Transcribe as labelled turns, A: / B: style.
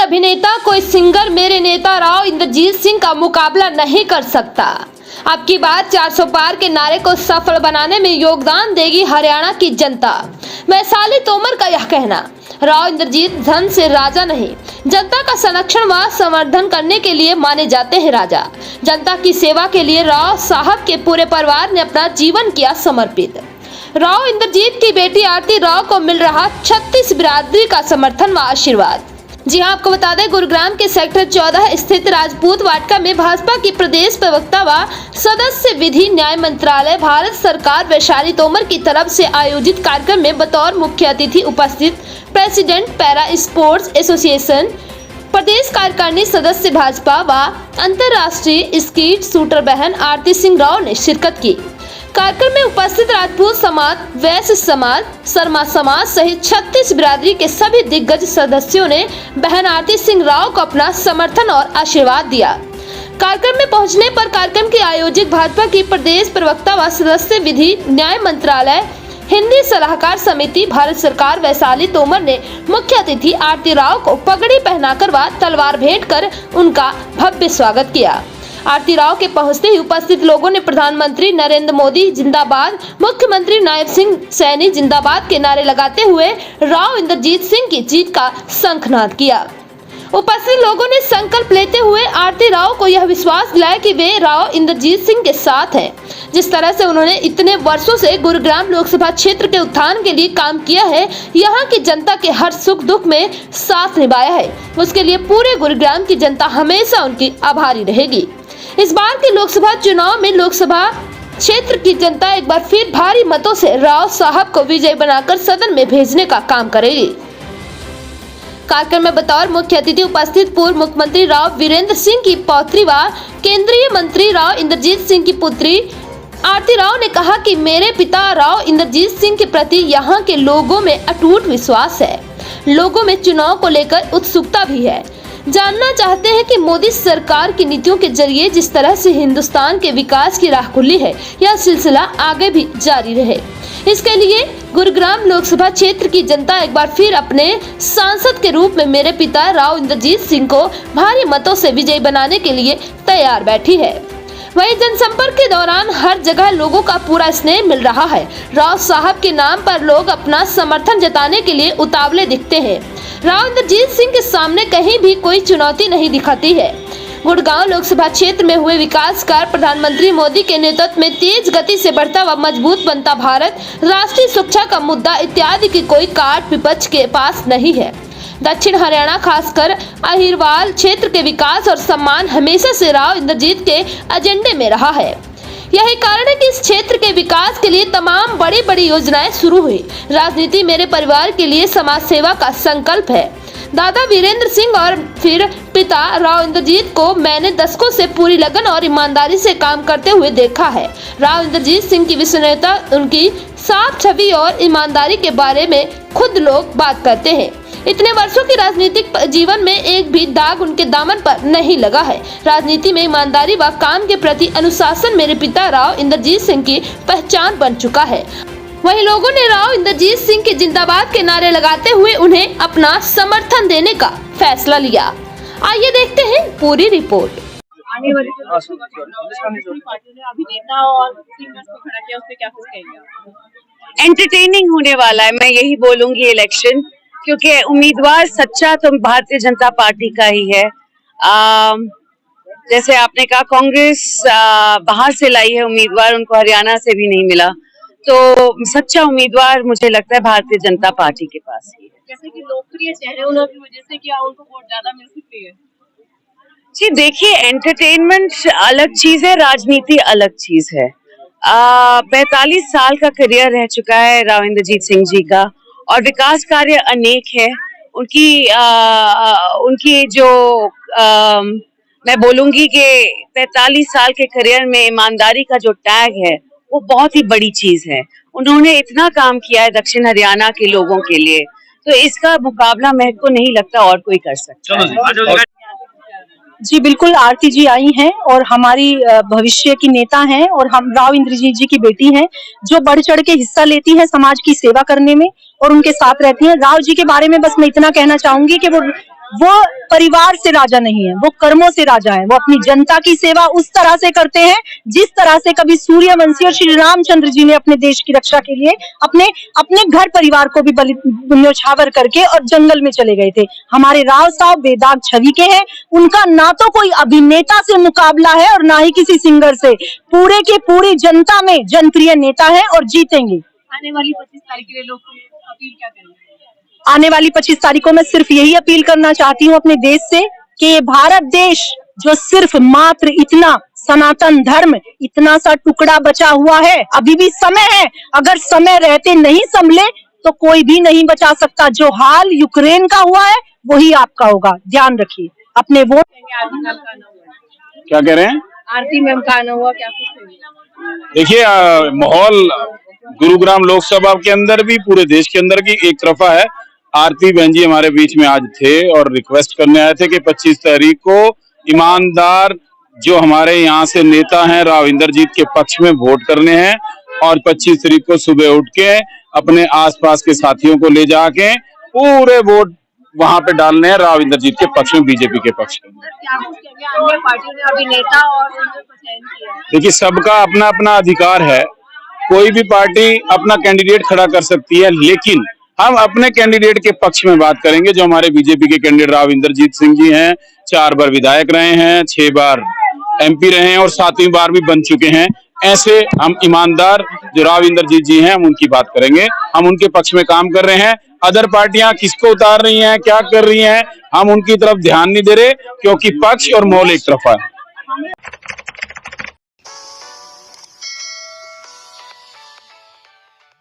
A: अभिनेता, कोई सिंगर मेरे नेता राव इंद्रजीत सिंह का मुकाबला नहीं कर सकता। अब की बात 400 पार के नारे को सफल बनाने में योगदान देगी हरियाणा की जनता। वैशाली तोमर का यह कहना। राव इंद्रजीत धन से राजा नहीं, जनता का संरक्षण व संवर्धन करने के लिए माने जाते हैं राजा। जनता की सेवा के लिए राव साहब के पूरे परिवार ने अपना जीवन किया समर्पित। राव इंद्रजीत की बेटी आरती राव को मिल रहा 36 बिरादरी का समर्थन व आशीर्वाद। जी हां, आपको बता दें, गुरुग्राम के सेक्टर 14 स्थित राजपूत वाटिका में भाजपा की प्रदेश प्रवक्ता व सदस्य विधि न्याय मंत्रालय भारत सरकार वैशाली तोमर की तरफ से आयोजित कार्यक्रम में बतौर मुख्य अतिथि उपस्थित प्रेसिडेंट पैरा स्पोर्ट्स एसोसिएशन प्रदेश कार्यकारिणी सदस्य भाजपा व अंतर्राष्ट्रीय स्कीट शूटर बहन आरती सिंह राव ने शिरकत की। कार्यक्रम में उपस्थित राजपूत समाज, वैश्य समाज, शर्मा समाज सहित 36 बिरादरी के सभी दिग्गज सदस्यों ने बहन आरती सिंह राव को अपना समर्थन और आशीर्वाद दिया। कार्यक्रम में पहुंचने पर कार्यक्रम के आयोजक भाजपा की प्रदेश प्रवक्ता व सदस्य विधि न्याय मंत्रालय हिंदी सलाहकार समिति भारत सरकार वैशाली तोमर ने मुख्य अतिथि आरती राव को पगड़ी पहनाकर व तलवार भेंट कर उनका भव्य स्वागत किया। आरती राव के पहुंचते ही उपस्थित लोगों ने प्रधानमंत्री नरेंद्र मोदी जिंदाबाद, मुख्यमंत्री नायब सिंह सैनी जिंदाबाद के नारे लगाते हुए राव इंद्रजीत सिंह की जीत का शंखनाद किया। उपस्थित लोगों ने संकल्प लेते हुए आरती राव को यह विश्वास दिलाया कि वे राव इंद्रजीत सिंह के साथ हैं। जिस तरह से उन्होंने इतने वर्षों से गुरुग्राम लोकसभा क्षेत्र के उत्थान के लिए काम किया है, यहाँ की जनता के हर सुख दुख में साथ निभाया है, उसके लिए पूरे गुरुग्राम की जनता हमेशा उनकी आभारी रहेगी। इस बार के लोकसभा चुनाव में लोकसभा क्षेत्र की जनता एक बार फिर भारी मतों से राव साहब को विजयी बनाकर सदन में भेजने का काम करेगी। कार्यक्रम में बतौर मुख्य अतिथि उपस्थित पूर्व मुख्यमंत्री राव वीरेंद्र सिंह की पौत्री व केंद्रीय मंत्री राव इंद्रजीत सिंह की पुत्री आरती राव ने कहा कि मेरे पिता राव इंद्रजीत सिंह के प्रति यहाँ के लोगों में अटूट विश्वास है। लोगों में चुनाव को लेकर उत्सुकता भी है, जानना चाहते हैं कि मोदी सरकार की नीतियों के जरिए जिस तरह से हिंदुस्तान के विकास की राह खुली है, यह सिलसिला आगे भी जारी रहे। इसके लिए गुरुग्राम लोकसभा क्षेत्र की जनता एक बार फिर अपने सांसद के रूप में मेरे पिता राव इंद्रजीत सिंह को भारी मतों से विजयी बनाने के लिए तैयार बैठी है। वहीं जनसंपर्क के दौरान हर जगह लोगों का पूरा स्नेह मिल रहा है। राव साहब के नाम पर लोग अपना समर्थन जताने के लिए उतावले दिखते हैं। राव इंद्रजीत सिंह के सामने कहीं भी कोई चुनौती नहीं दिखती है। गुड़गांव लोकसभा क्षेत्र में हुए विकास कार्य, प्रधानमंत्री मोदी के नेतृत्व में तेज गति से बढ़ता व मजबूत बनता भारत, राष्ट्रीय सुरक्षा का मुद्दा इत्यादि की कोई काट विपक्ष के पास नहीं है। दक्षिण हरियाणा खासकर अहिरवाल क्षेत्र के विकास और सम्मान हमेशा से राव इंद्रजीत के एजेंडे में रहा है। यही कारण है कि इस क्षेत्र के विकास के लिए तमाम बड़ी बड़ी योजनाएं शुरू हुई। राजनीति मेरे परिवार के लिए समाज सेवा का संकल्प है। दादा वीरेंद्र सिंह और फिर पिता राव इंद्रजीत को मैंने दशकों से पूरी लगन और ईमानदारी से काम करते हुए देखा है। राव इंद्रजीत सिंह की विश्वसनीयता, उनकी साफ छवि और ईमानदारी के बारे में खुद लोग बात करते हैं। इतने वर्षों के राजनीतिक जीवन में एक भी दाग उनके दामन पर नहीं लगा है। राजनीति में ईमानदारी व काम के प्रति अनुशासन मेरे पिता राव इंद्रजीत सिंह की पहचान बन चुका है। वहीं लोगों ने राव इंद्रजीत सिंह के जिंदाबाद के नारे लगाते हुए उन्हें अपना समर्थन देने का फैसला लिया। आइए देखते हैं पूरी रिपोर्ट।
B: आने वाले पार्टी ने अभिनेता और सिंगर्स को खड़ा किया, उस पे क्या कुछ कहेंगे?
C: एंटरटेनिंग होने वाला है, मैं यही बोलूंगी इलेक्शन, क्योंकि उम्मीदवार सच्चा तो भारतीय जनता पार्टी का ही है। जैसे आपने कहा, कांग्रेस बाहर से लाई है उम्मीदवार, उनको हरियाणा से भी नहीं मिला, तो सच्चा उम्मीदवार मुझे लगता है भारतीय जनता पार्टी के पास ही है।
B: जैसे कि लोकप्रिय चेहरे होने की वजह से क्या उनको वोट ज्यादा मिल सकती है?
C: जी देखिए, एंटरटेनमेंट अलग चीज है, राजनीति अलग चीज है। 45 साल का करियर रह चुका है राव इंद्रजीत सिंह जी का, और विकास कार्य अनेक है उनकी जो मैं बोलूंगी कि 45 साल के करियर में ईमानदारी का जो टैग है वो बहुत ही बड़ी चीज है। उन्होंने इतना काम किया है दक्षिण हरियाणा के लोगों के लिए, तो इसका मुकाबला मेरे को नहीं लगता और कोई कर सकता है।
D: जी बिल्कुल, आरती जी आई हैं और हमारी भविष्य की नेता हैं, और हम राव इंद्रजीत जी की बेटी हैं जो बढ़ चढ़ के हिस्सा लेती हैं समाज की सेवा करने में और उनके साथ रहती हैं। राव जी के बारे में बस मैं इतना कहना चाहूंगी कि वो वो परिवार से राजा नहीं है, वो कर्मों से राजा है। वो अपनी जनता की सेवा उस तरह से करते हैं जिस तरह से कभी सूर्यवंशी और श्री रामचंद्र जी ने अपने देश की रक्षा के लिए अपने अपने घर परिवार को भी बलि न्यौछावर करके और जंगल में चले गए थे। हमारे राव साहब बेदाग छवि के हैं, उनका ना तो कोई अभिनेता से मुकाबला है और ना ही किसी सिंगर से। पूरे के पूरी जनता में जनप्रिय नेता है और जीतेंगे।
B: आने वाली 25 तारीख के लिए लोग अपील क्या करेंगे?
D: आने वाली 25 तारीख को मैं सिर्फ यही अपील करना चाहती हूँ अपने देश से कि ये भारत देश जो सिर्फ मात्र इतना सनातन धर्म इतना सा टुकड़ा बचा हुआ है, अभी भी समय है। अगर समय रहते नहीं संभले तो कोई भी नहीं बचा सकता। जो हाल यूक्रेन का हुआ है वही आपका होगा। ध्यान रखिए अपने वोट।
B: आरती मैम का आना हुआ,
E: क्या कह रहे हैं?
B: आरती मैम का आना हुआ, क्या कुछ कहेंगे?
E: देखिए माहौल गुरुग्राम लोकसभा के अंदर भी पूरे देश के अंदर की एक तरफा है। आरती बहन जी हमारे बीच में आज थे और रिक्वेस्ट करने आए थे कि 25 तारीख को ईमानदार जो हमारे यहाँ से नेता हैं राव इंद्रजीत के पक्ष में वोट करने हैं और 25 तारीख को सुबह उठ के अपने आसपास के साथियों को ले जाके पूरे वोट वहां पे डालने हैं राव इंद्रजीत के पक्ष में, बीजेपी के पक्ष में।
B: क्या कुछ कहेंगे? अन्य पार्टियों ने अभी नेता और सिंगर का चयन किया है।
E: देखिए सबका अपना अपना अधिकार है, कोई भी पार्टी अपना कैंडिडेट खड़ा कर सकती है, लेकिन हम अपने कैंडिडेट के पक्ष में बात करेंगे जो हमारे बीजेपी के कैंडिडेट राव इंद्रजीत सिंह जी हैं। 4 बार विधायक रहे हैं, 6 बार एमपी रहे हैं और 7वीं बार भी बन चुके हैं। ऐसे हम ईमानदार जो राव इंद्रजीत जी हैं हम उनकी बात करेंगे, हम उनके पक्ष में काम कर रहे हैं। अदर पार्टियां किसको उतार रही हैं, क्या कर रही हैं, हम उनकी तरफ ध्यान नहीं दे रहे क्योंकि पक्ष और माहौल एक तरफा है।